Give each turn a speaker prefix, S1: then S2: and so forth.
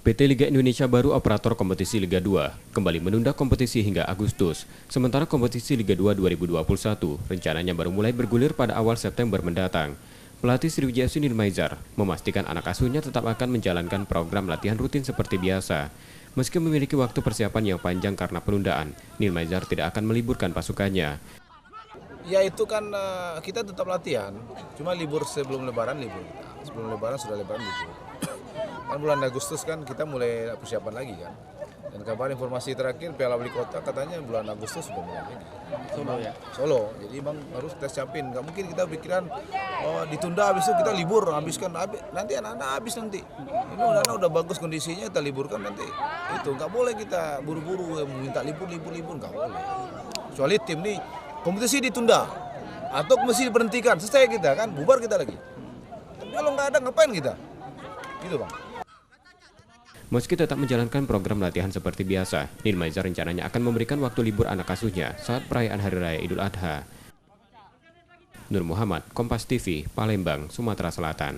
S1: PT Liga Indonesia baru operator kompetisi Liga 2 kembali menunda kompetisi hingga Agustus. Sementara kompetisi Liga 2 2021 rencananya baru mulai bergulir pada awal September mendatang. Pelatih Sriwijaya FC Nilmaizar memastikan anak asuhnya tetap akan menjalankan program latihan rutin seperti biasa. Meski memiliki waktu persiapan yang panjang karena penundaan, Nilmaizar tidak akan meliburkan pasukannya.
S2: Ya itu kan kita tetap latihan, cuma libur sebelum lebaran libur. Sebelum lebaran sudah lebaran libur. Kan bulan Agustus kan kita mulai persiapan lagi kan. Dan kabar informasi terakhir Piala Wali Kota katanya bulan Agustus sudah mulai lagi.
S3: Solo ya?
S2: Solo, jadi bang harus kita siapin. Gak mungkin kita pikiran ditunda habis itu kita libur, habiskan nanti anak-anak habis nanti. Ini anak-anak udah bagus kondisinya kita liburkan nanti. Itu nggak boleh kita buru-buru minta libur nggak boleh. Kecuali tim nih kompetisi ditunda atau mesti diberhentikan, selesai kita kan bubar kita lagi. Tapi kalau nggak ada ngapain kita? Gitu bang.
S1: Meski tetap menjalankan program latihan seperti biasa, Nilmaizar rencananya akan memberikan waktu libur anak asuhnya saat perayaan Hari Raya Idul Adha. Nur Muhammad, Kompas TV, Palembang, Sumatera Selatan.